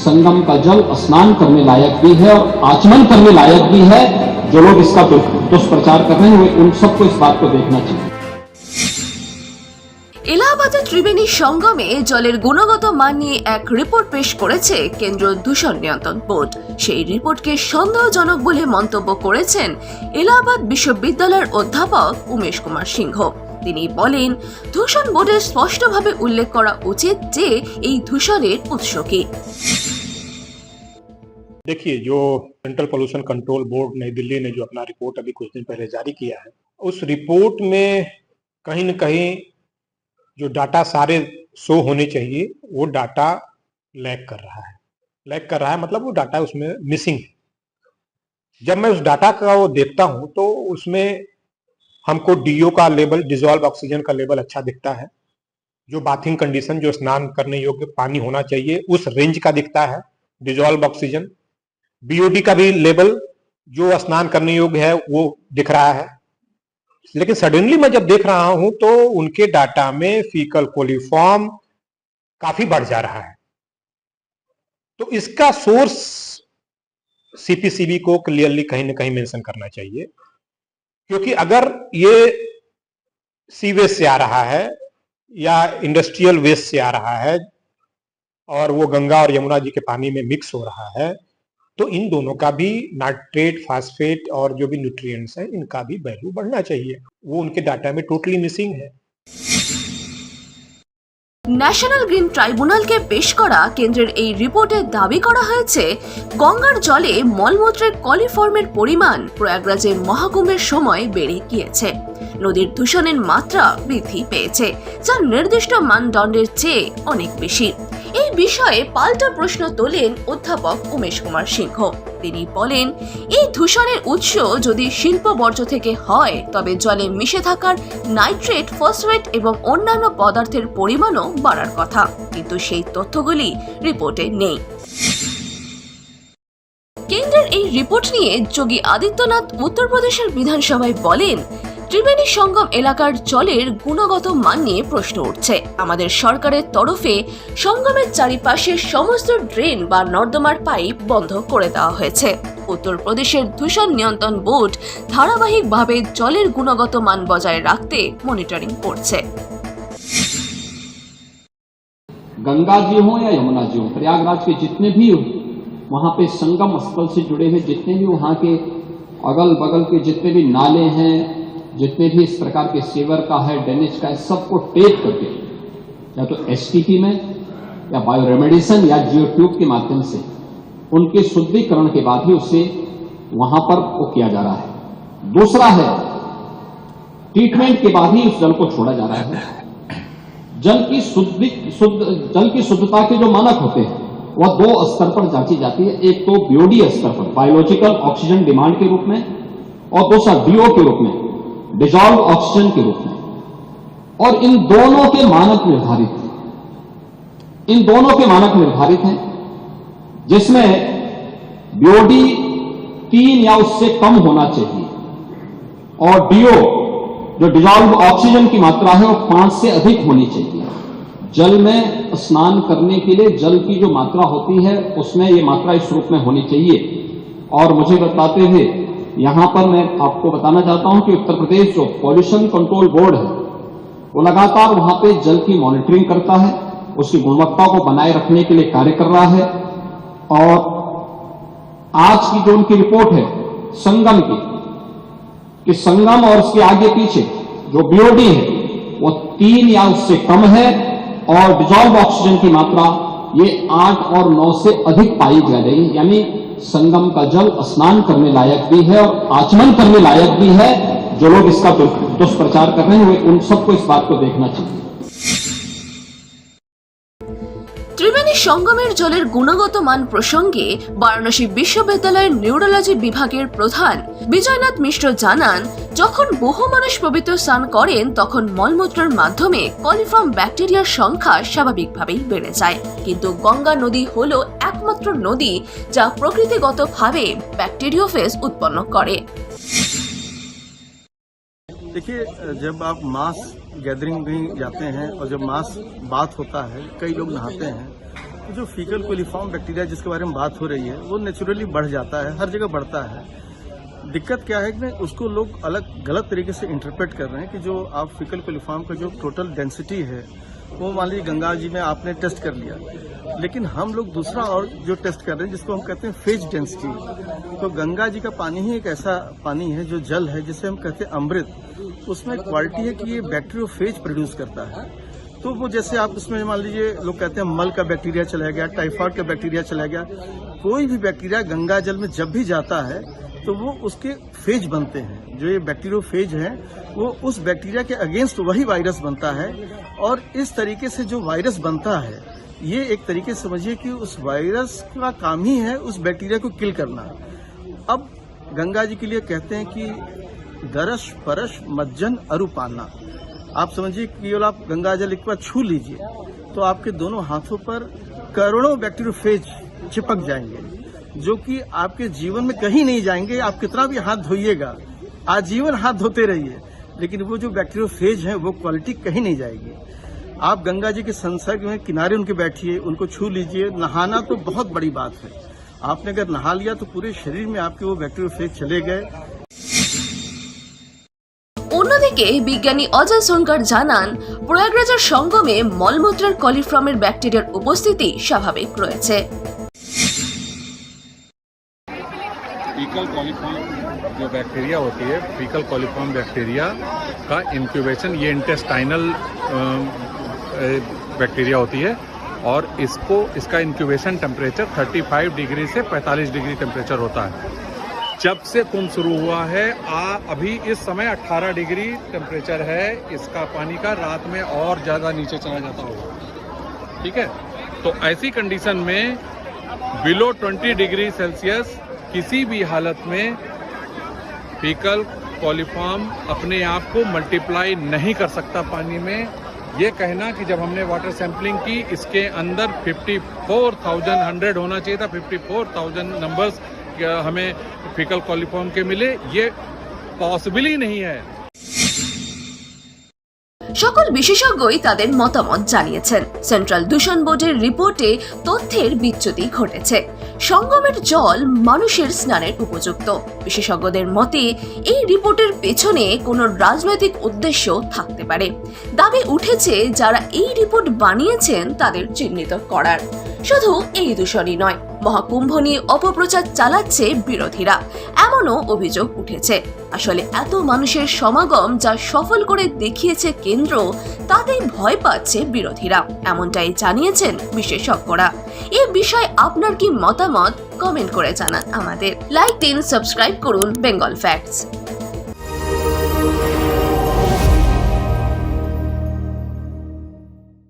संगम का जल स्नान करने लायक भी है और आचमन करने लायक भी है। जो लोग इसका दुष्प्रचार कर रहे हैं उन सबको इस बात को देखना चाहिए। এলাহাবাদের ত্রিবেণী সঙ্গমে জলের গুণগত মান নিয়ে এক রিপোর্ট পেশ করেছে কেন্দ্রীয় দূষণ নিয়ন্ত্রণ বোর্ড। সেই রিপোর্টকে সন্দেহজনক বলে মন্তব্য করেছেন এলাহাবাদ বিশ্ববিদ্যালয়ের অধ্যাপক উমেশ কুমার সিংহ। তিনি বলেন, দূষণ বোর্ডের স্পষ্টভাবে উল্লেখ করা উচিত যে এই দূষণের উৎস কি। देखिए, जो सेंट्रल पोल्यूशन कंट्रोल बोर्ड नई दिल्ली ने जो अपना रिपोर्ट अभी कुछ दिन पहले जारी किया है, उस रिपोर्ट में कहीं न कहीं जो डाटा सारे शो होने चाहिए वो डाटा लैग कर रहा है मतलब वो डाटा उसमें मिसिंग है। जब मैं उस डाटा का वो देखता हूं तो उसमें हमको डीओ का लेवल, डिजॉल्व ऑक्सीजन का लेवल अच्छा दिखता है। जो बाथिंग कंडीशन, जो स्नान करने योग्य पानी होना चाहिए उस रेंज का दिखता है डिजॉल्व ऑक्सीजन। बीओडी का भी लेवल जो स्नान करने योग्य है वो दिख रहा है। लेकिन सडनली मैं जब देख रहा हूं तो उनके डाटा में फीकल कोलिफॉर्म काफी बढ़ जा रहा है। तो इसका सोर्स सीपीसीबी को क्लियरली कहीं ना कहीं मेंशन करना चाहिए, क्योंकि अगर ये सीवेज से आ रहा है या इंडस्ट्रियल वेस्ट से आ रहा है और वो गंगा और यमुना जी के पानी में मिक्स हो रहा है, तो इन दोनों का भी नाइट्रेट, फास्फेट और जो भी न्यूट्रिएंट्स हैं इनका भी वैल्यू बढ़ना चाहिए। वो उनके डाटा में टोटली मिसिंग है। ন্যাশনাল গ্রিন ট্রাইব্যুনালকে পেশ করা কেন্দ্রের এই রিপোর্টে দাবি করা হয়েছে, গঙ্গার জলে মলমূত্রের কলিফর্মের পরিমাণ প্রয়াগরাজে মহাকুম্ভের সময় বেড়ে গিয়েছে। নদীর দূষণের মাত্রা বৃদ্ধি পেয়েছে, যা নির্দিষ্ট মানদণ্ডের চেয়ে অনেক বেশি। এই বিষয়ে পাল্টা প্রশ্ন তোলেন অধ্যাপক উমেশ কুমার সিংহ। তিনি বলেন, এই দূষণের উৎস যদি শিল্প বর্জ্য থেকে হয় তবে জলে মিশে থাকার নাইট্রেট, ফসফেট এবং অন্যান্য পদার্থের পরিমাণও বাড়ার কথা, কিন্তু সেই তথ্যগুলি রিপোর্টে নেই। কেন্দ্রের এই রিপোর্ট নিয়ে যোগী আদিত্যনাথ উত্তরপ্রদেশের বিধানসভায় বলেন, ত্রিবেণী সঙ্গম এলাকার জলের গুণগত মান নিয়ে প্রশ্ন উঠছে। আমাদের সরকারের তরফে সঙ্গমের চারিপাশে সমস্ত ড্রেন বা নর্দমার পাইপ বন্ধ করে দেওয়া হয়েছে। উত্তরপ্রদেশের দূষণ নিয়ন্ত্রণ বোর্ড ধারাবাহিকভাবে জলের গুণগত মান বজায় রাখতে মনিটরিং করছে। गंगा जी हो या यमुना जी हो, प्रयागराज के जितने भी वहां पे संगम स्थल से जुड़े हुए जितने भी वहां के अगल बगल के जितने भी नाले हैं, जितने भी इस प्रकार के सीवर का है, ड्रेनेज का है, सबको टेप करके या तो एसटीपी में या बायोरेमेडिसन या जियो ट्यूब के माध्यम से उनके शुद्धिकरण के बाद ही उसे वहां पर वो किया जा रहा है। दूसरा है, ट्रीटमेंट के बाद ही उस जल को छोड़ा जा रहा है। जल की शुद्धता के जो मानक होते हैं वह दो स्तर पर जांची जाती है। एक तो बीओडी स्तर पर, बायोलॉजिकल ऑक्सीजन डिमांड के रूप में, और दूसरा डीओ के रूप में, डिजॉल्व ऑक्सीजन के रूप में। और इन दोनों के मानक निर्धारित हैं, जिसमें बीओडी 3 या उससे कम होना चाहिए और डीओ जो डिजॉल्व ऑक्सीजन की मात्रा है वो 5 से अधिक होनी चाहिए। जल में स्नान करने के लिए जल की जो मात्रा होती है उसमें ये मात्रा इस रूप में होनी चाहिए। और मुझे बताते हुए यहां पर मैं आपको बताना चाहता हूं कि उत्तर प्रदेश जो पॉल्यूशन कंट्रोल बोर्ड है वो लगातार वहां पे जल की मॉनिटरिंग करता है, उसकी गुणवत्ता को बनाए रखने के लिए कार्य कर रहा है। और आज की जो उनकी रिपोर्ट है संगम की, कि संगम और उसके आगे पीछे जो बीओडी है वो 3 या उससे कम है और डिजॉल्व ऑक्सीजन की मात्रा ये 8 और 9 से अधिक पाई जा रही, यानी संगम का जल स्नान करने लायक भी है और आचमन करने लायक भी है। जो लोग इसका दुष्प्रचार कर रहे हैं उन सबको इस बात को देखना चाहिए। ত্রিবেণী সঙ্গমের জলের গুণগত মান প্রসঙ্গে বারাণসী বিশ্ববিদ্যালয়ের নিউরোলজি বিভাগের প্রধান বিজয়নাথ মিশ্র জানান, যখন বহু মানুষ পবিত্র স্নান করেন তখন মলমূত্রের মাধ্যমে কলিফর্ম ব্যাকটেরিয়ার সংখ্যা স্বাভাবিকভাবেই বেড়ে যায়, কিন্তু গঙ্গা নদী হলো একমাত্র নদী যা প্রকৃতিগতভাবে ব্যাকটেরিওফেজ উৎপন্ন করে। देखिए, जब आप मास गैदरिंग भी जाते हैं और जब मास बात होता है, कई लोग नहाते हैं, तो जो फीकल कोलिफॉर्म बैक्टीरिया जिसके बारे में बात हो रही है वो नेचुरली बढ़ जाता है, हर जगह बढ़ता है। दिक्कत क्या है कि उसको लोग अलग गलत तरीके से इंटरप्रेट कर रहे हैं कि जो आप फीकल कोलिफॉर्म का जो टोटल डेंसिटी है वो मान लीजिए गंगा जी में आपने टेस्ट कर लिया, लेकिन हम लोग दूसरा और जो टेस्ट कर रहे हैं जिसको हम कहते हैं फेज डेंसिटी। तो गंगा जी का पानी ही एक ऐसा पानी है जो जल है जिसे हम कहते हैं अमृत, उसमें क्वालिटी है कि ये बैक्टीरियोफेज प्रोड्यूस करता है। तो वो जैसे आप उसमें मान लीजिए लोग कहते हैं मल का बैक्टीरिया चला गया, टाइफाइड का बैक्टीरिया चला गया, कोई भी बैक्टीरिया गंगा जल में जब भी जाता है तो वो उसके फेज बनते हैं। जो ये बैक्टीरियोफेज है वो उस बैक्टीरिया के अगेंस्ट वही वायरस बनता है, और इस तरीके से जो वायरस बनता है ये एक तरीके से समझिए कि उस वायरस का काम ही है उस बैक्टीरिया को किल करना। अब गंगा जी के लिए कहते हैं कि दरस परस मज्जन अरुपाना। आप समझिए कि केवल आप गंगा जल एक बार छू लीजिए तो आपके दोनों हाथों पर करोड़ों बैक्टीरियोफेज चिपक जाएंगे, जो कि आपके जीवन में कहीं नहीं जाएंगे। आप कितना भी हाथ धोइएगा, आजीवन हाथ धोते रहिए, लेकिन वो जो बैक्टीरियोफेज हैं वो क्वालिटी कहीं नहीं जाएगी। आप गंगा जी के संसर्ग में किनारे उनके बैठिए, उनको छू लीजिए। नहाना तो बहुत बड़ी बात है, आपने अगर नहा लिया तो पूरे शरीर में आपके वो बैक्टीरियोफेज चले गए। অন্যদিকে বিজ্ঞানী অজয় সোনকার জানান, প্রয়াগরাজের সঙ্গমে মলমূত্রের কলিফর্মের ব্যাকটেরিয়ার উপস্থিতি স্বাভাবিক রয়েছে। फीकल कॉलिफॉर्म जो बैक्टीरिया होती है, फीकल कॉलिफॉर्म बैक्टीरिया का इंक्यूबेशन, ये इंटेस्टाइनल बैक्टीरिया होती है, और इसका इंक्यूबेशन टेम्परेचर 35 डिग्री से 45 डिग्री टेम्परेचर होता है। जब से कुंभ शुरू हुआ है अभी इस समय 18 डिग्री टेम्परेचर है इसका पानी का, रात में और ज़्यादा नीचे चला जाता होगा। ठीक है, तो ऐसी कंडीशन में बिलो 20 डिग्री सेल्सियस किसी भी हालत में फीकल कॉलिफॉर्म अपने आप को मल्टीप्लाई नहीं कर सकता पानी में। ये कहना कि जब हमने वाटर सैंपलिंग की इसके अंदर 54,100 होना चाहिए था, 54,000 नंबर्स हमें फीकल कॉलिफॉर्म के मिले, ये पॉसिबल ही नहीं है। সকল বিশেষজ্ঞই তাদের মতামত জানিয়েছেন। সেন্ট্রাল দূষণ বোর্ডের রিপোর্টে তথ্যের বিচ্যুতি ঘটেছে। সঙ্গমের জল মানুষের স্নানের উপযুক্ত। বিশেষজ্ঞদের মতে এই রিপোর্টের পেছনে কোনো রাজনৈতিক উদ্দেশ্য থাকতে পারে। দাবি উঠেছে যারা এই রিপোর্ট বানিয়েছেন তাদের চিহ্নিত করার। শুধু এই দূষণই নয়, মহাকুম্ভ নিয়ে অপপ্রচার চালাচ্ছে বিরোধীরা, এমনও অভিযোগ উঠেছে। আসলে এত মানুষের সমাগম যা সফল করে দেখিয়েছে কেন্দ্র, তাতেই ভয় পাচ্ছে বিরোধীরা, এমনটাই জানিয়েছেন বিশেষজ্ঞরা। এই বিষয়ে আপনার কি মতামত কমেন্ট করে জানান আমাদের। লাইক দিন, সাবস্ক্রাইব করুন বেঙ্গল ফ্যাক্টস।